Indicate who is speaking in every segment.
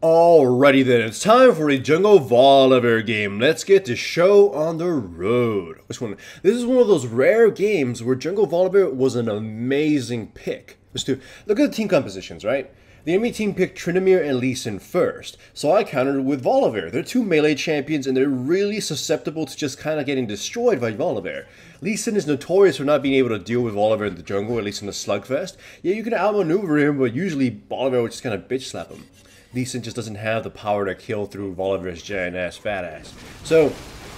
Speaker 1: Alrighty then, it's time for a jungle Volibear game. Let's get the show on the road. This is one of those rare games where jungle Volibear was an amazing pick. Let's look at the team compositions, right? The enemy team picked Tryndamere and Lee Sin first, so I countered with Volibear. They're two melee champions and they're really susceptible to just kind of getting destroyed by Volibear. Lee Sin is notorious for not being able to deal with Volibear in the jungle, at least in the slugfest. Yeah, you can outmaneuver him, but usually Volibear would just kind of bitch slap him. Lee Sin just doesn't have the power to kill through Volibear's giant ass, fat ass. So,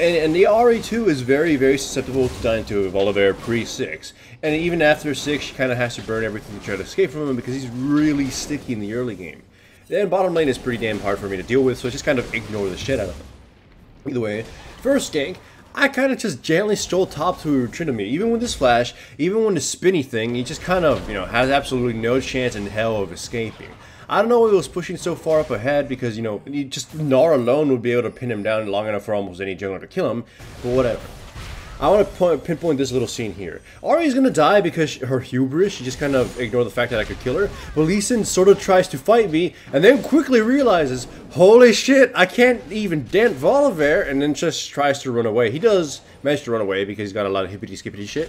Speaker 1: and the RE2 is very, very susceptible to dying to Volibear pre-6. And even after 6, she kind of has to burn everything to try to escape from him because he's really sticky in the early game. Then bottom lane is pretty damn hard for me to deal with, so I just kind of ignore the shit out of him. Either way, first gank, I kind of just gently stroll top to Tryndamere. Even with this flash, even with the spinny thing, he just kind of, has absolutely no chance in hell of escaping. I don't know why he was pushing so far up ahead because, just Gnar alone would be able to pin him down long enough for almost any jungler to kill him, but whatever. I want to pinpoint this little scene here. Ahri's going to die because her hubris, she just kind of ignored the fact that I could kill her, but Lee Sin sort of tries to fight me, and then quickly realizes, holy shit, I can't even dent Volibear, and then just tries to run away. He does manage to run away because he's got a lot of hippity-skippity shit,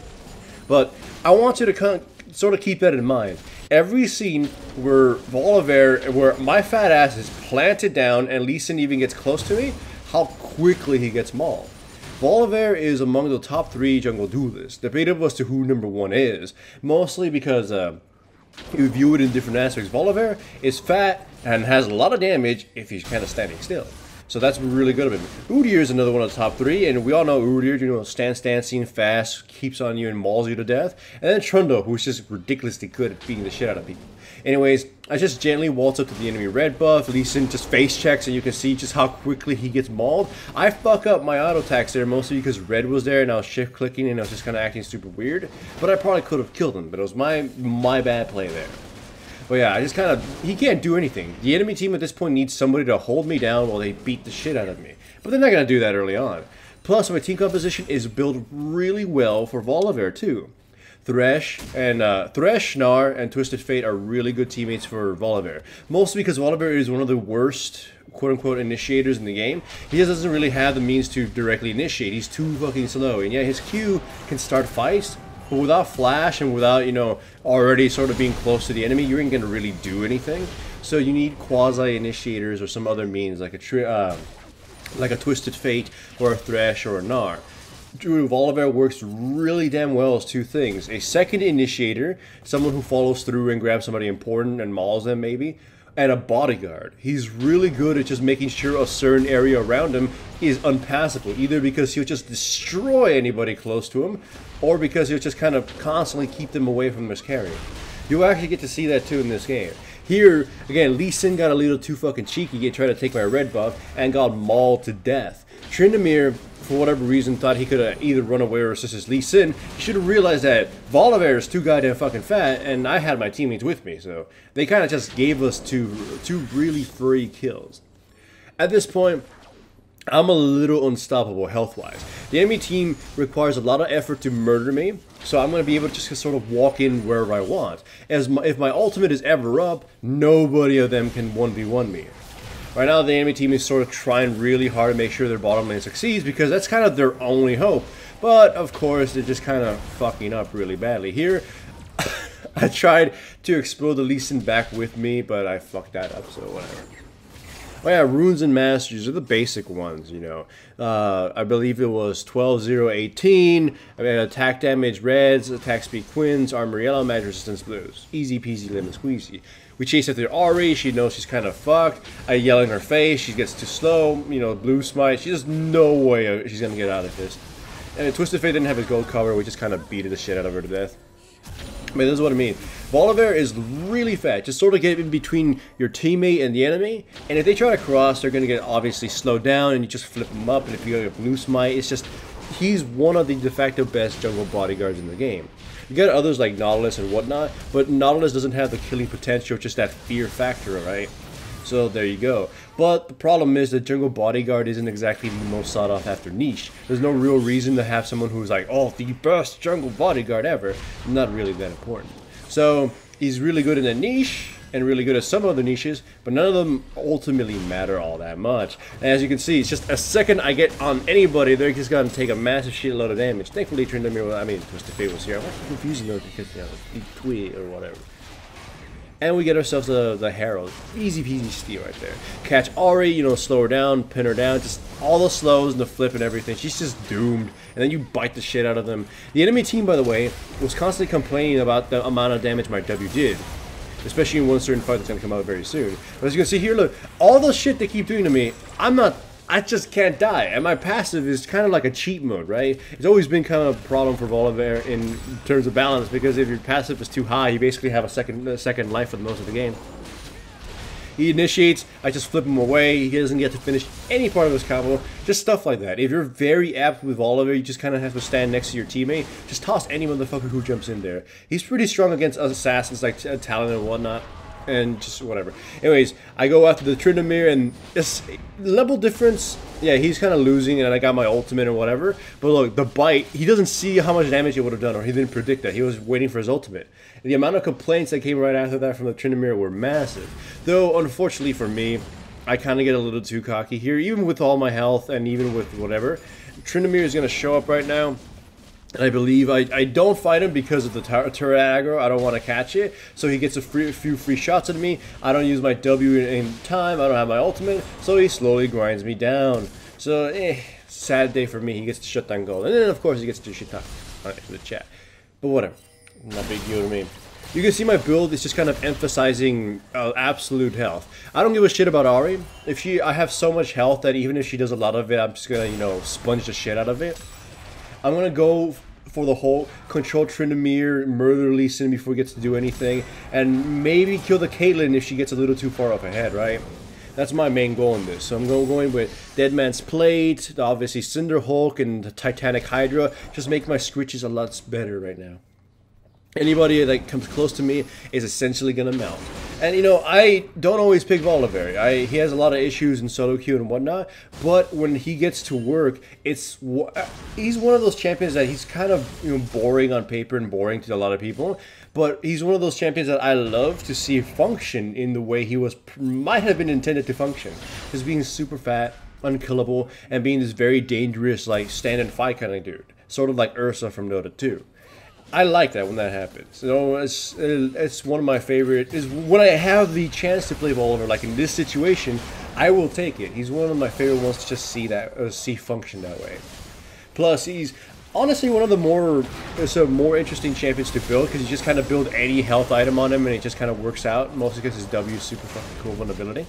Speaker 1: but I want you to sort of keep that in mind. Every scene where where my fat ass is planted down and Lee Sin even gets close to me, how quickly he gets mauled. Volibear is among the top 3 jungle duelists. Debatable as to who number 1 is, mostly because you view it in different aspects. Volibear is fat and has a lot of damage if he's kind of standing still. So that's really good of him. Udyr is another one of the top 3, and we all know Udyr, standing fast, keeps on you and mauls you to death. And then Trundle, who's just ridiculously good at beating the shit out of people. Anyways, I just gently waltz up to the enemy red buff. Lee Sin just face checks, and you can see just how quickly he gets mauled. I fuck up my auto attacks there, mostly because red was there, and I was shift clicking, and I was just kind of acting super weird. But I probably could have killed him, but it was my bad play there. But yeah, I just he can't do anything. The enemy team at this point needs somebody to hold me down while they beat the shit out of me. But they're not going to do that early on. Plus, my team composition is built really well for Volibear too. Thresh, Gnar, and Twisted Fate are really good teammates for Volibear. Mostly because Volibear is one of the worst, quote-unquote, initiators in the game. He just doesn't really have the means to directly initiate. He's too fucking slow. And yeah, his Q can start fights, but without flash and without, already sort of being close to the enemy, you ain't gonna really do anything. So you need quasi-initiators or some other means, like a Twisted Fate or a Thresh or a Gnar. Volibear works really damn well as 2 things. A second initiator, someone who follows through and grabs somebody important and mauls them maybe, and a bodyguard. He's really good at just making sure a certain area around him is unpassable, either because he'll just destroy anybody close to him, or because he'll just kind of constantly keep them away from his carry. You'll actually get to see that too in this game. Here, again, Lee Sin got a little too fucking cheeky and tried to take my red buff and got mauled to death. Tryndamere, for whatever reason, thought he could either run away or assist his Lee Sin. He should have realized that Volibear is too goddamn fucking fat, and I had my teammates with me, so they kind of just gave us two really free kills. At this point, I'm a little unstoppable health-wise. The enemy team requires a lot of effort to murder me, so I'm going to be able to just sort of walk in wherever I want. If my ultimate is ever up, nobody of them can 1v1 me. Right now, the enemy team is sort of trying really hard to make sure their bottom lane succeeds because that's kind of their only hope. But, of course, they're just kind of fucking up really badly. Here, I tried to explode the Lee Sin back with me, but I fucked that up, so whatever. Oh yeah, runes and masters are the basic ones, I believe it was 12, 0, 18, attack damage reds, attack speed quins, armor yellow, magic resistance blues. Easy peasy lemon squeezy. We chase after Ahri, she knows she's kind of fucked. I yell in her face, she gets too slow, blue smite. She has no way she's gonna get out of this. And Twisted Fate didn't have his gold cover, we just kind of beat the shit out of her to death. I mean, this is what I mean. Volibear is really fat. Just sort of get in between your teammate and the enemy. And if they try to cross, they're going to get obviously slowed down and you just flip them up. And if you get a blue smite, it's just, he's one of the de facto best jungle bodyguards in the game. You got others like Nautilus and whatnot, but Nautilus doesn't have the killing potential, just that fear factor, right? So there you go. But the problem is that jungle bodyguard isn't exactly the most sought after niche. There's no real reason to have someone who's like, oh, the best jungle bodyguard ever. Not really that important. So he's really good in a niche, and really good at some other niches, but none of them ultimately matter all that much. And as you can see, it's just a second I get on anybody, they're just gonna take a massive shitload of damage. Thankfully, Tryndamere, I mean, Twisted Fate was here. I'm actually confusing those because, you know, the tweet or whatever. And we get ourselves the Herald. Easy peasy steal right there. Catch Ahri, you know, slow her down, pin her down, just all the slows and the flip and everything. She's just doomed. And then you bite the shit out of them. The enemy team, by the way, was constantly complaining about the amount of damage my W did. Especially in one certain fight that's going to come out very soon. But as you can see here, look, all the shit they keep doing to me, I just can't die. And my passive is kind of like a cheat mode, right? It's always been kind of a problem for Volibear in terms of balance, because if your passive is too high, you basically have a second life for most of the game. He initiates, I just flip him away, he doesn't get to finish any part of his combo, just stuff like that. If you're very apt with Volibear, you just kind of have to stand next to your teammate, just toss any motherfucker who jumps in there. He's pretty strong against assassins like Talon and whatnot, and just whatever. Anyways, I go after the Tryndamere, and it's level difference. Yeah, he's kind of losing, and I got my ultimate or whatever. But look, the bite, he doesn't see how much damage it would have done, or he didn't predict that. He was waiting for his ultimate. And the amount of complaints that came right after that from the Tryndamere were massive. Though, unfortunately for me, I kind of get a little too cocky here, even with all my health and even with whatever. Tryndamere is going to show up right now. And I believe I don't fight him because of the turret aggro. I don't want to catch it. So he gets a few free shots at me. I don't use my W in time. I don't have my ultimate. So he slowly grinds me down. So, sad day for me. He gets to shut down gold. And then, of course, he gets to shit talk in the chat. But whatever. Not a big deal to me. You can see my build is just kind of emphasizing absolute health. I don't give a shit about Ahri. I have so much health that even if she does a lot of it, I'm just going to, you know, sponge the shit out of it. I'm going to go for the whole control Tryndamere, murder Lee Sin before he gets to do anything, and maybe kill the Caitlyn if she gets a little too far up ahead, right? That's my main goal in this. So I'm going with Dead Man's Plate, obviously Cinder Hulk, and the Titanic Hydra. Just make my scritches a lot better right now. Anybody that comes close to me is essentially going to melt. And, you know, I don't always pick Volibear. He has a lot of issues in solo queue and whatnot, but when he gets to work, he's one of those champions that he's kind of, you know, boring on paper and boring to a lot of people, but he's one of those champions that I love to see function in the way he might have been intended to function. Just being super fat, unkillable, and being this very dangerous, like, stand and fight kind of dude. Sort of like Ursa from Dota 2. I like that when that happens. You know, it's one of my favorite. Is when I have the chance to play Volibear, like in this situation, I will take it. He's one of my favorite ones to just see function that way. Plus, he's honestly one of the more interesting champions to build, because you just kind of build any health item on him and it just kind of works out. Mostly because his W is super fucking cool vulnerability.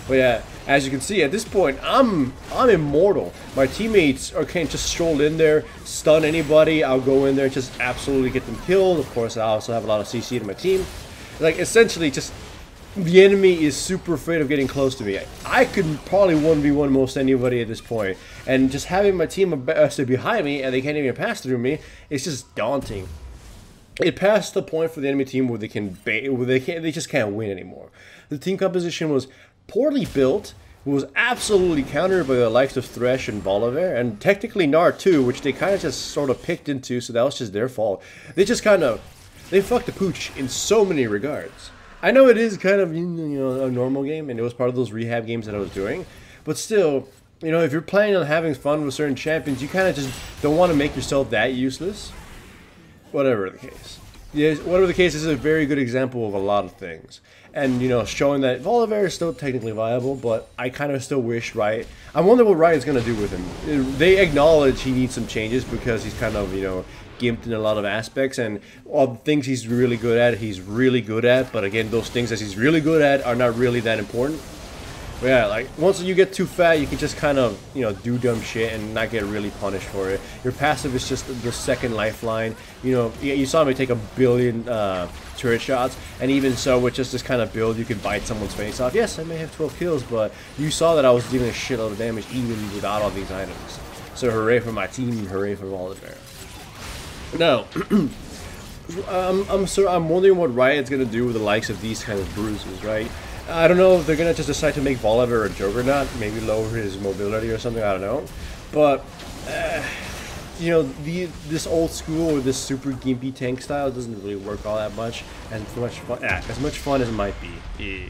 Speaker 1: But yeah, as you can see, at this point, I'm immortal. My teammates can't just stroll in there, stun anybody. I'll go in there and just absolutely get them killed. Of course, I also have a lot of CC to my team. Like, essentially, just the enemy is super afraid of getting close to me. I could probably 1v1 most anybody at this point. And just having my team behind me, and they can't even pass through me, it's just daunting. It passed the point for the enemy team where they just can't win anymore. The team composition was poorly built, was absolutely countered by the likes of Thresh and Volibear, and technically Gnar too, which they kind of just sort of picked into, so that was just their fault. They fucked the pooch in so many regards. I know it is kind of, you know, a normal game, and it was part of those rehab games that I was doing, but still, you know, if you're planning on having fun with certain champions, you kind of just don't want to make yourself that useless. Whatever the case. Yeah, whatever the case, this is a very good example of a lot of things. And, you know, showing that Volibear is still technically viable, but I kind of still wish Riot... I wonder what Riot's going to do with him. They acknowledge he needs some changes because he's kind of, you know, gimped in a lot of aspects, and all the things he's really good at, but again, those things that he's really good at are not really that important. But yeah, like, once you get too fat, you can just kind of, you know, do dumb shit and not get really punished for it. Your passive is just the second lifeline. You know, you saw me take a billion turret shots, and even so, with just this kind of build, you can bite someone's face off. Yes, I may have 12 kills, but you saw that I was dealing a shitload of damage even without all these items. So hooray for my team, hooray for Volibear. Now, I'm wondering what Riot's gonna do with the likes of these kind of bruises, right? I don't know if they're gonna just decide to make Volibear a juggernaut, maybe lower his mobility or something, I don't know. But you know, this old school or this super gimpy tank style doesn't really work all that much, as much fun as it might be.